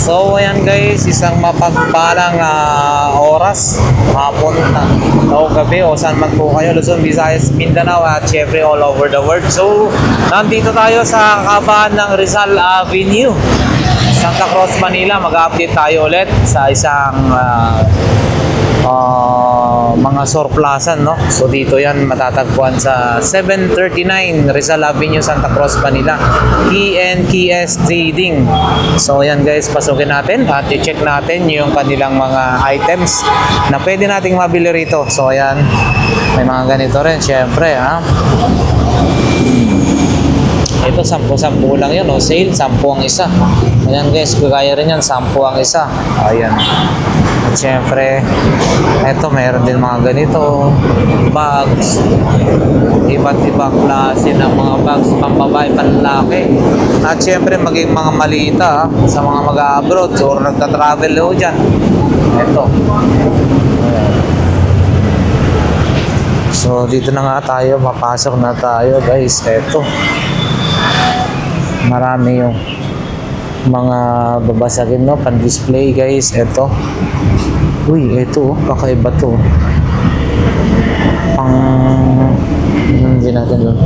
So ayan guys, isang mapagpalang oras, hapon o gabi o saan man po kayo, Luzon, Visayas, Mindanao at syempre all over the world. So nandito tayo sa kabahan ng Rizal Avenue, Santa Cruz, Manila. Mag-update tayo ulit sa isang mga surplusan, no? So dito yan matatagpuan sa 739 Rizal Avenue, Santa Cruz, Manila, KNKS Trading. So yan guys, pasukin natin at i-check natin yung kanilang mga items na pwede nating mabili rito. So ayan, may mga ganito rin syempre, ha. Ito 10-10 lang yun, no? Sale 10 ang isa. Ayan guys, kagaya rin yan, 10 ang isa. Ayan. At syempre, eto meron din mga ganito, bags, iba't ibang klase ng mga bags, pambabae, panlalaki. At syempre, maging mga malita sa mga mag-abroad or nagta-travel o dyan. Eto. So, dito na nga tayo, mapasok na tayo guys. Eto. Marami yung mga babasagin, no, pan-display guys. Eto. Uy, ito, kakaiba to. Hindi natin doon.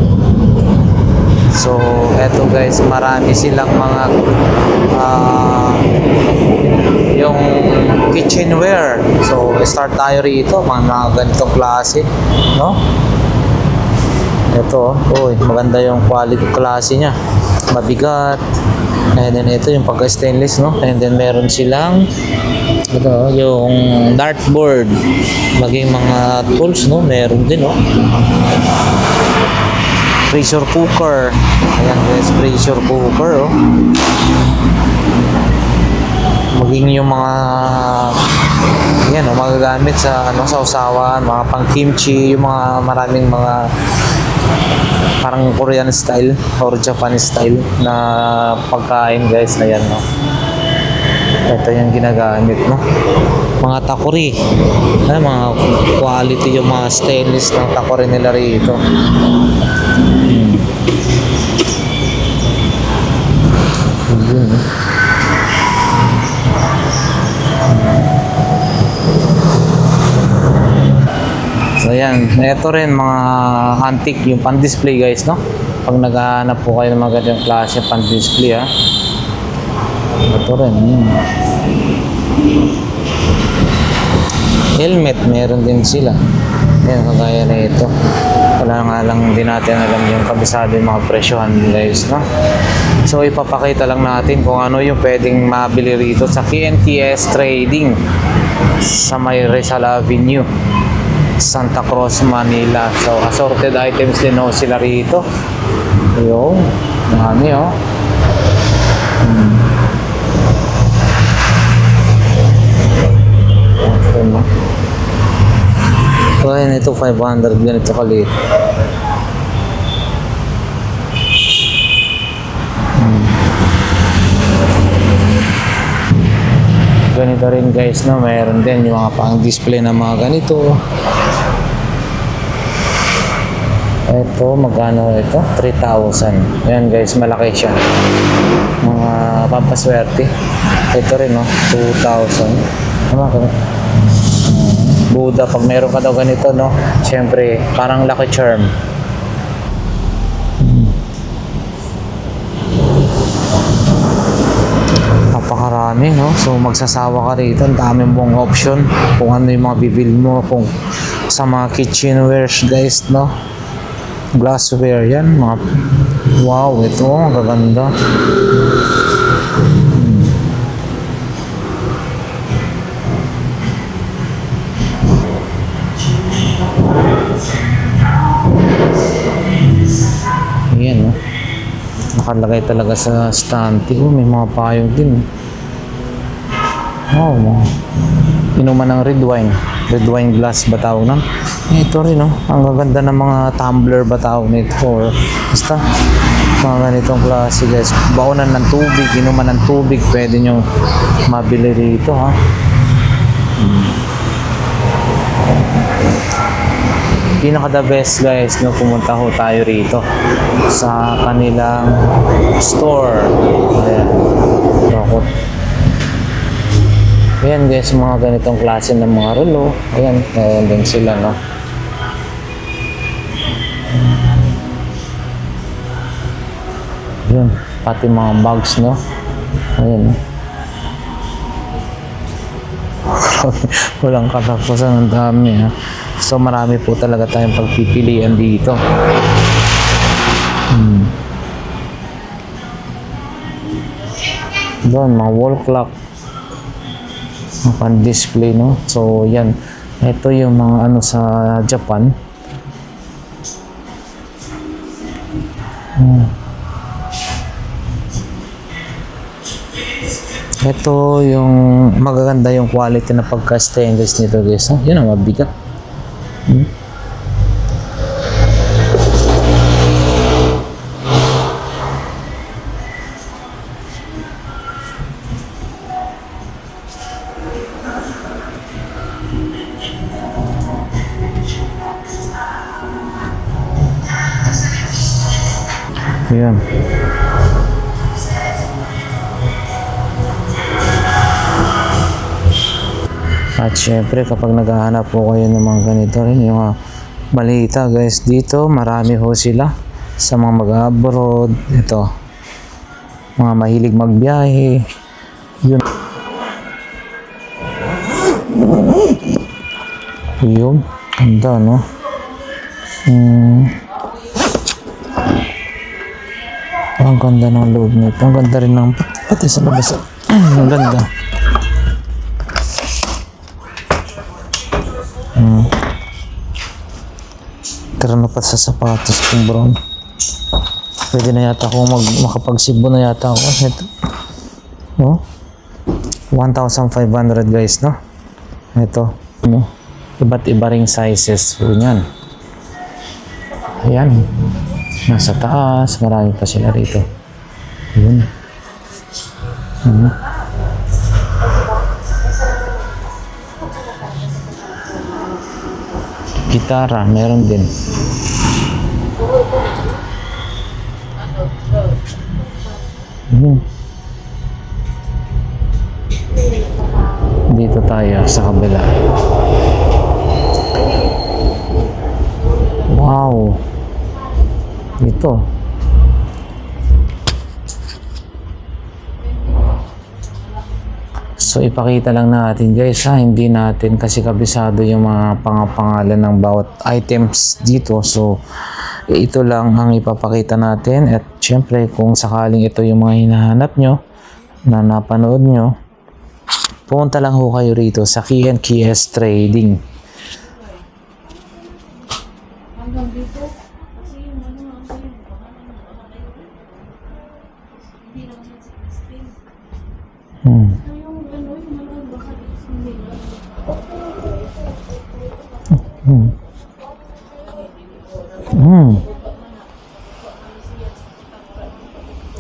So, eto guys, marami silang mga yung kitchenware. So, start tayo rito, mga ganitong klase, no? Ito, uy, maganda yung quality klase niya. Mabigat. And then ito yung pagka-stainless, no? And then meron silang ito, yung dartboard, maging mga tools, no? Meron din, no? Pressure cooker. Ayan guys, pressure cooker, oh. Maging yung mga yan, no? Magagamit sa ano, sa usawan, mga pang kimchi, yung mga maraming mga parang Korean style or Japanese style na pagkain guys. Ayan, no? Ito yung ginagamit, no? Mga takori. Ay, mga quality yung mga stainless ng takori nila rito. So ayan, ito rin mga antique, yung pan-display guys, no? Pag naghahanap po kayo ng mga ganyan klase pan-display, ha? Ito rin, helmet, meron din sila. Ayan, kagaya na ito. Wala nga lang din natin alam yung kabisado yung mga presyohan guys, no? So ipapakita lang natin kung ano yung pwedeng mabili rito sa KNKS Trading sa may Rizal Avenue, Santa Cruz, Manila. So assorted items din, oh, sila rito. Ayun, dami, oh. So ayan, ito 500, ganito kalit. Ganito rin guys, no? Mayroon din yung mga pang-display na mga ganito. Ito, magkano ito? 3,000. Ayan guys, malaki siya. Mga pampaswerte. Ito rin, no? 2,000. Ano ka? Buddha, pag meron ka daw ganito, no? Siyempre, parang lucky charm. Napakarami, no? So magsasawa ka rito, ang dami mong option kung ano yung mga bibili mo, kung sa mga kitchenwares guys, no? Glassware yan, mga wow, ito ang gaganda. Ayan, no? Nakalagay talaga sa stante. Oh, may mga payong din. Wow, inuman ng red wine. Red wine glass ba tawag nun? Ito rin, no? Ang gaganda ng mga tumbler ba tawag nito, or basta mga ganitong klase guys. Baunan ng tubig, inuman ng tubig, pwede nyo mabili rito, ha? Pinaka the best guys, no, pumunta ho tayo rito sa kanilang store. Ayan. Ayan guys, mga ganitong klase ng mga relo. Ayan, meron din sila, no? Ayan, pati mga bags, no? Ayan. Walang katapusan, ang dami, ha? So, marami po talaga tayong pagpipilian dito. Doon, mga wall clock. Mga display, no? So, yan. Ito yung mga ano sa Japan. Ito yung magaganda yung quality na pagka-stainless nito guys. Yan ang mabigat. Yan. At syempre kapag naghahanap po kayo ng mga ganito rin, yung malita guys, dito marami ho sila sa mga mag-abroad. Ito, mga mahilig magbiyahe. Yun. Yun, ganda, no? Ang ganda ng loob nito. Ang ganda rin ng pati sa labas. Ang ganda. Tara na pa sa sapatos kong brown. Pwede na yata ako makapagsibo na yata ako. Ito. No? 1,500 guys, no? Ito. No? Iba't iba ring sizes po niyan. Ayan. Nasa taas. Marami pa sila rito. Ayan. Gitara, meron din. Dito tayo sa kabila. Wow. Ito. So ipakita lang natin guys, hindi natin kasi kabisado yung mga pangalan ng bawat items dito. So ito lang ang ipapakita natin, at syempre kung sakaling ito yung mga hinahanap nyo na napanood nyo, pumunta lang ho kayo rito sa Key&KS Trading.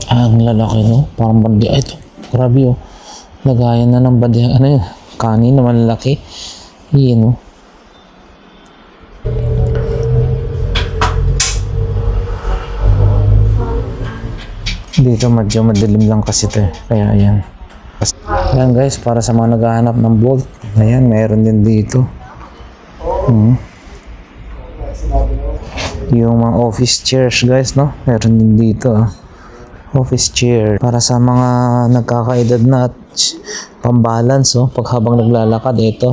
Ang lalaki, no? Parang bandi. Ito, grabe, oh. Lagayan na ng bandi. Ano yun? Kanin na malaki. Yun, no? Dito medyo madilim lang kasi ito, eh. Kaya ayan. Ayan guys, para sa mga naghahanap ng bolt. Ayan, mayroon din dito. Yung mga office chairs guys, no? Meron din dito, ah. Office chair para sa mga nagkakaedad na at pambalance, oh, pag habang naglalakad. Ito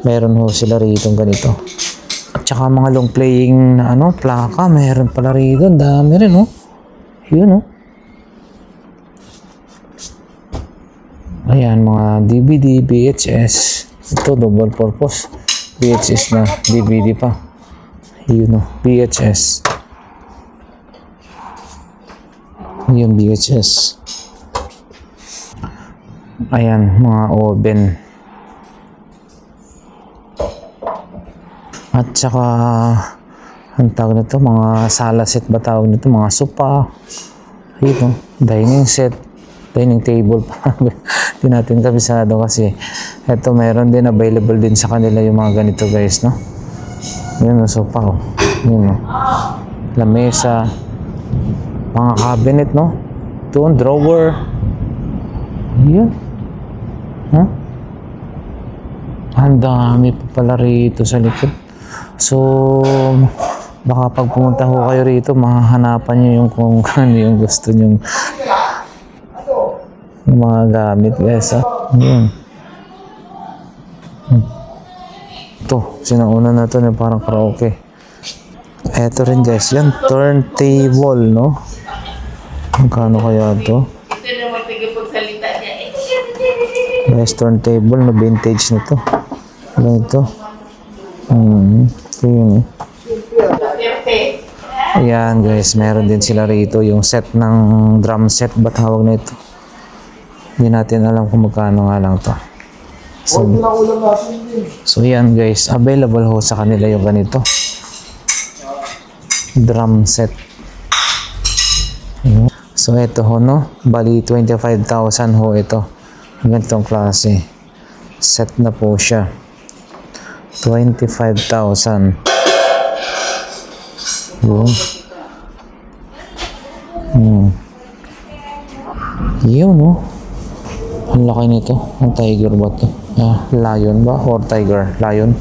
meron ho sila rito ganito, at saka mga long playing na ano, plaka, meron pala rito. Dami rin, oh. Yun, oh. Ayan, mga DVD, VHS. Ito double purpose, VHS na DVD pa. Yun, oh, VHS. Yung VHS. Ayan, mga oven. At saka ang tawag nito, mga sala set ba tawag nito, mga sopa. Ito, dining set, dining table. Hindi natin kabisado kasi ito meron din, available din sa kanila yung mga ganito guys, no? Yun, sopa, oh. Yun, oh. Lamesa, mga cabinet, no? Doon, drawer. Yan. Huh? Ang dami pa pala rito sa likod. So, baka pag pumunta ho kayo rito, mahahanapan nyo yung kung ano yung gusto nyong mga gamit, guys. Yun. Ito, sinauna na ito na parang karaoke. Eto rin, guys. Yan, turntable, no? Magkano kaya ito? Ito na magpigil-pagsalita niya eh. Guys, turntable na vintage na ito. Ano ito? Ito yun eh. Ayan guys, meron din sila rito yung set ng drum set. Ba't tawag na ito? Hindi natin alam kung magkano nga lang to. So yan guys, available ho sa kanila yung ganito. Drum set. So ito ho no, bali 25,000 ho ito. Ganitong klase. Set na po siya. 25,000. Yun. Yun, no? Ang laki nito. Ang tiger ba ito? Lion ba? Or tiger? Lion.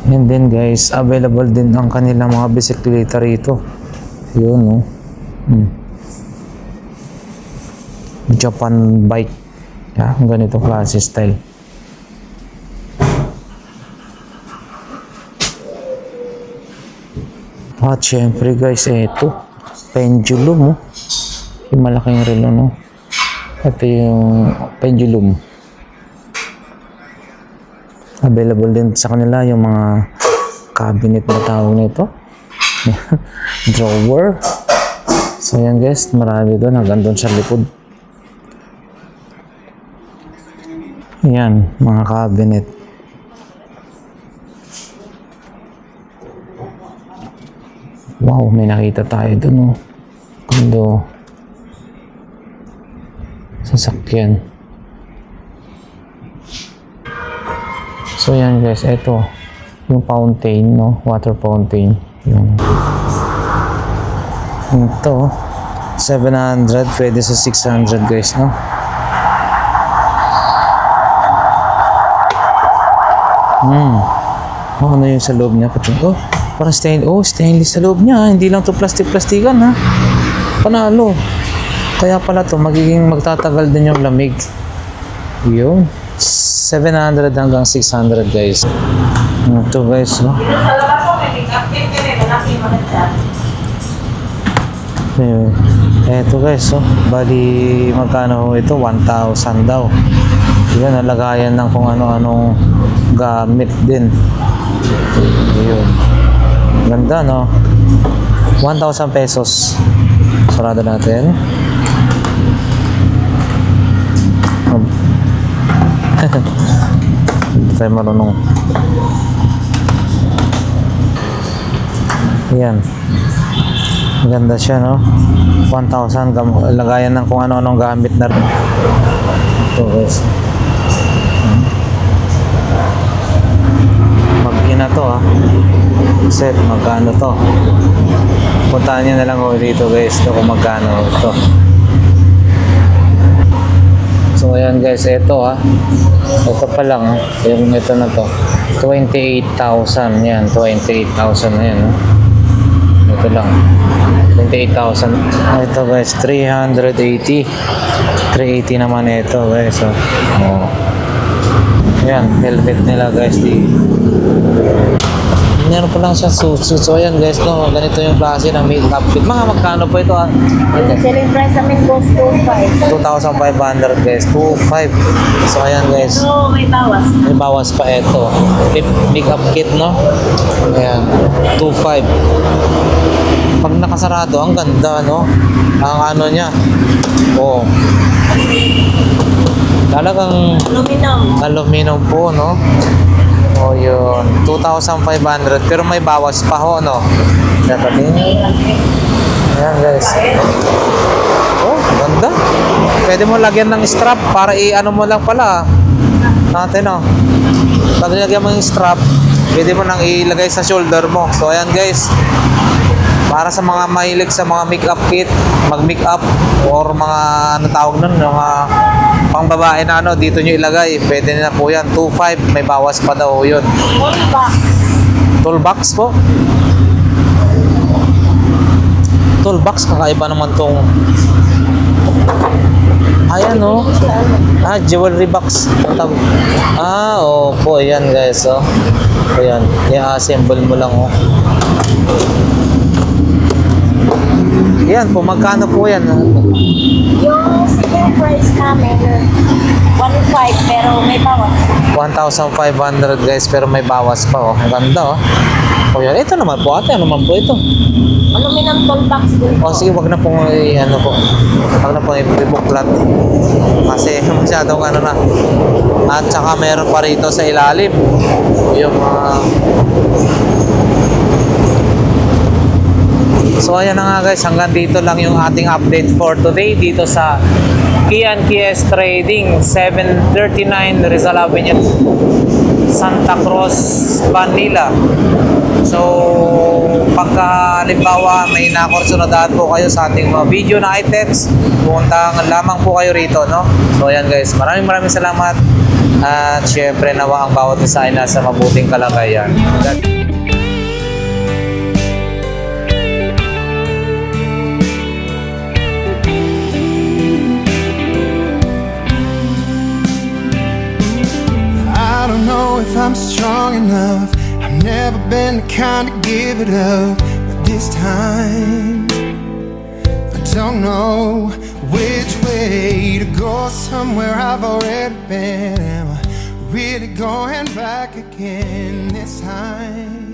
And then guys, available din ang kanilang mga bisikleta rito. Yun, no? Japan bike. Ang ganito klase style. At syempre guys, ito pendulum, oh. Yung malaking relo, no? Ito yung pendulum. Available din sa kanila yung mga cabinet na tawag nito. Drawer. So yan guys, marami doon hanggang doon sa likod. Yan, mga cabinet. Wow, may nakita tayo dun, oh. Kundo. Sasakyan. So, yan guys. Ito. Yung fountain, no? Water fountain. Yung. Ito. 700. Pwede sa 600 guys, no? Oh, ano yung sa loob niya? Oh. Parang stainless sa loob niya. Hindi lang to plastic-plastikan, ha. Panalo. Kaya pala to, magtatagal din yung lamig. Yun. 700 hanggang 600 guys. Ito guys, no. Eto guys, oh. Bali, magkano ito? 1,000 daw. Yan, nalagayan ng kung ano-anong gamit din. Yun. Ganda, no? 1,000 pesos. Sarado natin. Hindi tayo marunong. Yan. Ganda siya, no? 1,000. Lagayan ng kung ano-anong gamit na rin. Ito, guys. Mag-ina to, ha? Set, magkano to? Puntahan nyo na lang dito guys to kung magkano ito. So ayan guys, ito ito pa lang yung ito na to 28,000 yan, 28,000 na yan ito lang 28,000. Ito guys, 380 naman ito guys. Yan, helmet nila guys. Meron pa lang siya suit. So ayan guys, no, ganito yung klase ng makeup kit. Mga magkano po ito? Yung selling price namin goes to 2,500 guys, 2,500. So ayan guys. So may bawas. May bawas pa ito. Makeup kit, no? Ayan, 2,500. Pag nakasarado, ang ganda, no? Ang ano niya. Oh. Talagang aluminum po, no? Oh, yun. 2,500. Pero may bawas pa ho, no? Ayan, guys. Oh, ganda. Pwede mo lagyan ng strap para i-ano mo lang pala. Natin, no? Pag lagyan mo yung strap, pwede mo nang ilagay sa shoulder mo. So, ayan, guys. Para sa mga mahilig sa mga makeup kit, mag-makeup, or mga, ano tawag nun, mga pang babae na ano, dito nyo ilagay. Pwede na po yan. 2.5, may bawas pa daw yun. All box. Toolbox po. Toolbox, kakaiba naman tong... Ayan o. Jewelry box. Opo. Ayan guys. Oh. Ayan. I-assemble mo lang oh. Yan po. Magkano po yan? Yung second price namin, 1.5 pero may bawas. 1,500 guys pero may bawas pa oh. Ang ganda oh. O yan. Ito naman po ate. Ano naman po ito? Aluminum tool box din po. O sige, wag na pong ano po. Wag na pong i-buklat. Kasi masyadong ano na. At saka meron pa rito sa ilalim. Yung So ayan na nga guys, hanggang dito lang yung ating update for today dito sa Kian Kies Trading 739 Rizal Avenue, Santa Cruz, Manila. So pagka halimbawa may nakursunadahan po kayo sa ating mga video na items, pumunta lamang po kayo rito, no? So ayan guys, maraming salamat at syempre nawa ang bawat isa ay nasa mabuting kalagayan. I don't know if I'm strong enough. I've never been the kind to give it up, but this time I don't know which way to go. Somewhere I've already been. Am I really going back again this time?